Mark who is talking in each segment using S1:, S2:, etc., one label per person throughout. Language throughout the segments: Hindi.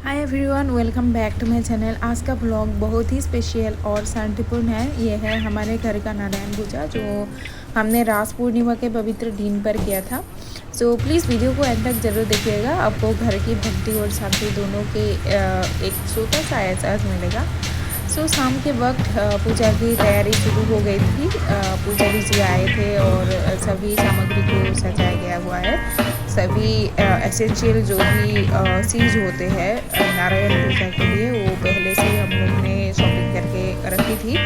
S1: Hi everyone, welcome back to my channel. आज का ब्लॉग बहुत ही स्पेशल और शांतिपूर्ण है। ये है हमारे घर का नारायण पूजा जो हमने रास पूर्णिमा के पवित्र दिन पर किया था। सो प्लीज़ वीडियो को एंड तक ज़रूर देखिएगा। आपको घर की भक्ति और शांति दोनों के एक छोटा सा एहसास मिलेगा। शाम के वक्त पूजा की तैयारी शुरू हो गई थी। पुजारी जी आए थे और सभी सामग्री को सजाया गया हुआ है। सभी एसेंशियल जो भी चीज़ होते हैं नारायण पूजा के लिए वो पहले से ही हम लोग ने शॉपिंग करके रखी थी।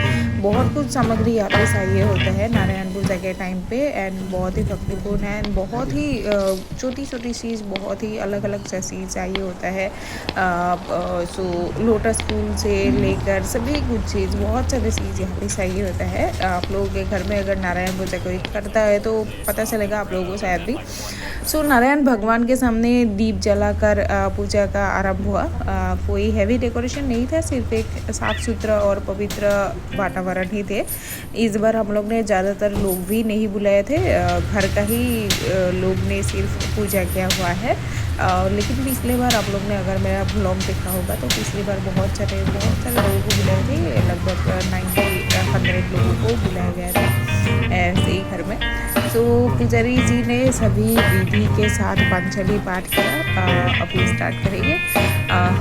S1: बहुत कुछ सामग्री यहाँ पे चाहिए होता है नारायण पूजा के टाइम पे एंड बहुत ही भक्तिपूर्ण है एंड बहुत ही छोटी छोटी चीज़, बहुत ही अलग अलग सा चीज़ चाहिए होता है। लोटस फूल से लेकर सभी कुछ चीज़, बहुत सारी चीज़ यहाँ पे चाहिए होता है। आप लोगों के घर में अगर नारायण पूजा कोई करता है तो पता चलेगा आप लोगों को शायद भी। नारायण भगवान के सामने दीप जलाकर पूजा का आरंभ हुआ। कोई हैवी डेकोरेशन नहीं था, सिर्फ एक साफ सुथरा और पवित्र वातावरण ही थे। इस बार हम लोग ने ज़्यादातर लोग भी नहीं बुलाए थे, घर का ही लोग ने सिर्फ पूजा किया हुआ है। लेकिन पिछले बार आप लोग ने अगर मेरा ब्लॉग देखा होगा तो पिछली बार बहुत सारे लोगों को बुलाए थे। लगभग 90-100 लोगों को बुलाया गया था ऐसे ही घर में। पुजारी जी ने सभी विधि के साथ पंचली पाठ किया। अभी स्टार्ट करेंगे।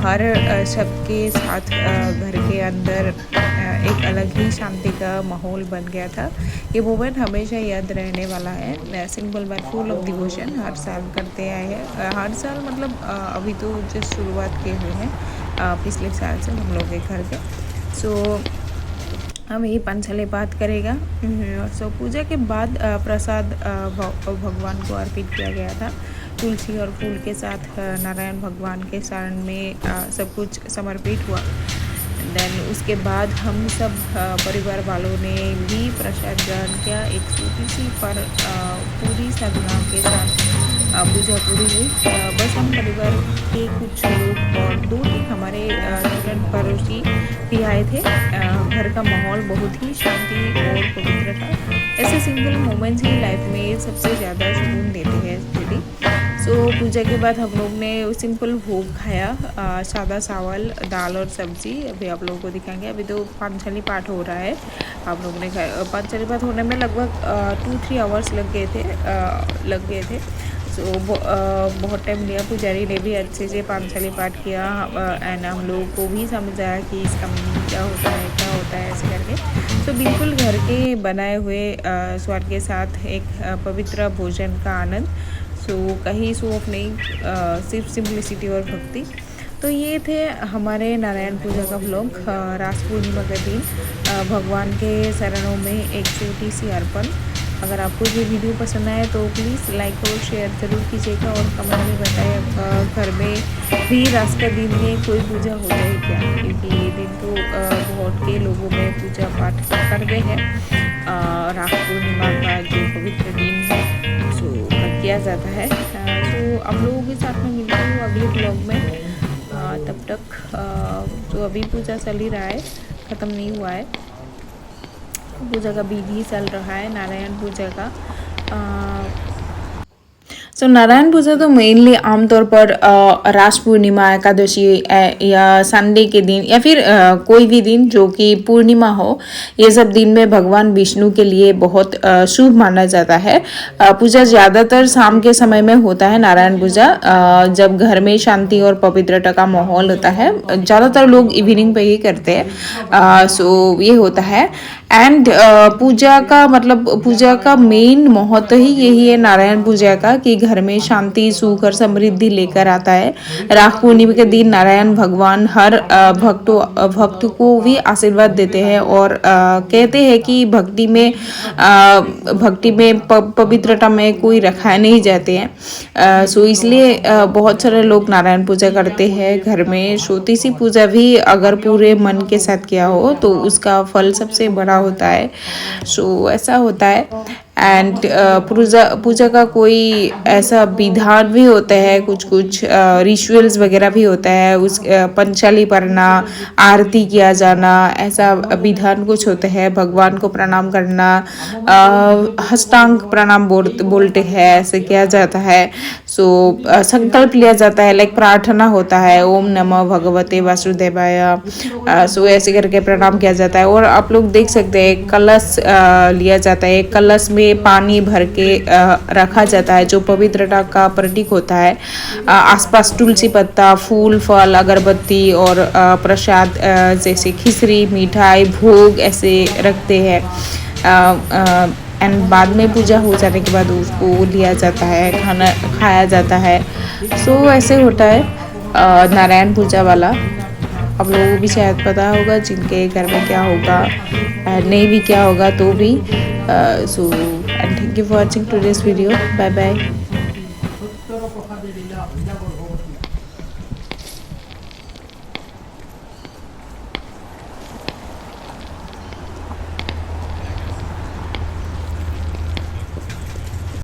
S1: हर शब्द के साथ घर के अंदर एक अलग ही शांति का माहौल बन गया था। ये मोमेंट हमेशा याद रहने वाला है। Simple but full of devotion हर साल करते आए हैं। हर साल मतलब अभी तो जस्ट शुरुआत किए हुए हैं पिछले साल से हम लोग के घर के। हम यही पंचले पाठ करेगा। पूजा के बाद प्रसाद भगवान को अर्पित किया गया था। तुलसी और फूल के साथ नारायण भगवान के शरण में सब कुछ समर्पित हुआ। देन उसके बाद हम सब परिवार वालों ने भी प्रसाद ग्रहण किया। एक छोटी सी पर पूरी साधना के साथ पूजा पूरी हुई। बस हम परिवार के कुछ लोग और 2-3 हमारे तुरंत पड़ोसी भी आए थे। घर का माहौल बहुत ही शांति और पवित्र था। ऐसे सिंपल मोमेंट्स ही लाइफ में सबसे ज़्यादा सुकून देते हैं एक्चुअली। पूजा के बाद हम लोग ने सिंपल भोग खाया, सादा चावल, दाल और सब्जी। अभी आप लोगों को दिखाएंगे। अभी तो पंचली पाठ हो रहा है। आप लोगों ने खाया। पंचली पाठ होने में लगभग 2-3 आवर्स लग गए थे। बहुत टाइम लिया। पुजारी ने भी अच्छे से पंचली पाठ किया एंड हम लोगों को भी समझाया कि इसका मीनिंग क्या होता है ऐसे करके। बिल्कुल घर के बनाए हुए स्वाद के साथ एक पवित्र भोजन का आनंद। कहीं शो ऑफ नहीं, सिर्फ सिंपलिसिटी और भक्ति। ये थे हमारे नारायण पूजा का व्लॉग। रास पूर्णिमा के दिन भगवान के चरणों में एक छोटी सी अर्पण। अगर आपको ये वीडियो पसंद आए तो प्लीज़ लाइक और शेयर ज़रूर कीजिएगा और कमेंट में बताएं घर में भी रास का दिन में कोई पूजा होता है क्या, क्योंकि ये दिन तो बहुत के लोगों में पूजा पाठ करते हैं। रास पूर्णिमा का जो पवित्र दिन है किया जाता है। आप लोगों के साथ में मिलती हूँ अगले ब्लॉग में। तब तक अभी पूजा चल ही रहा है, ख़त्म नहीं हुआ है। पूजा का विधि चल रहा है नारायण पूजा का। नारायण पूजा तो मेनली आमतौर पर रास पूर्णिमा, एकादशी या संडे के दिन या फिर कोई भी दिन जो कि पूर्णिमा हो, ये सब दिन में भगवान विष्णु के लिए बहुत शुभ माना जाता है। पूजा ज़्यादातर शाम के समय में होता है। नारायण पूजा जब घर में शांति और पवित्रता का माहौल होता है। ज़्यादातर लोग इवनिंग पे ही करते हैं। ये होता है एंड पूजा का मतलब पूजा का मेन महत्व ही यही है नारायण पूजा का, कि घर में शांति, सुख और समृद्धि लेकर आता है। रास पूर्णिमा के दिन नारायण भगवान हर भक्त को भी आशीर्वाद देते हैं और कहते हैं कि भक्ति में पवित्रता में कोई रखाए नहीं जाते हैं। इसलिए बहुत सारे लोग नारायण पूजा करते हैं घर में। छोटी सी पूजा भी अगर पूरे मन के साथ किया हो तो उसका फल सबसे बड़ा होता है। ऐसा होता है एंड पूजा का कोई ऐसा विधान भी होता है, कुछ रिचुअल्स वगैरह भी होता है। उस पंचाली पढ़ना, आरती किया जाना, ऐसा विधान कुछ होते हैं। भगवान को प्रणाम करना, हस्तांग प्रणाम बोलते हैं, ऐसे किया जाता है। सो संकल्प लिया जाता है, लाइक प्रार्थना होता है, ओम नमः भगवते वासुदेवाय। सो ऐसे करके प्रणाम किया जाता है। और आप लोग देख सकते हैं कलश लिया जाता है, कलश में पानी भर के रखा जाता है जो पवित्रता का प्रतीक होता है। आसपास तुलसी पत्ता, फूल, फल, अगरबत्ती और प्रसाद जैसे खिचड़ी, मिठाई, भोग ऐसे रखते हैं। एंड बाद में पूजा हो जाने के बाद उसको लिया जाता है, खाना खाया जाता है। सो ऐसे होता है नारायण पूजा वाला। आप लोगों को भी शायद पता होगा, जिनके घर में क्या होगा, नहीं भी क्या होगा तो भी। So and thank you for watching today's video. Bye bye.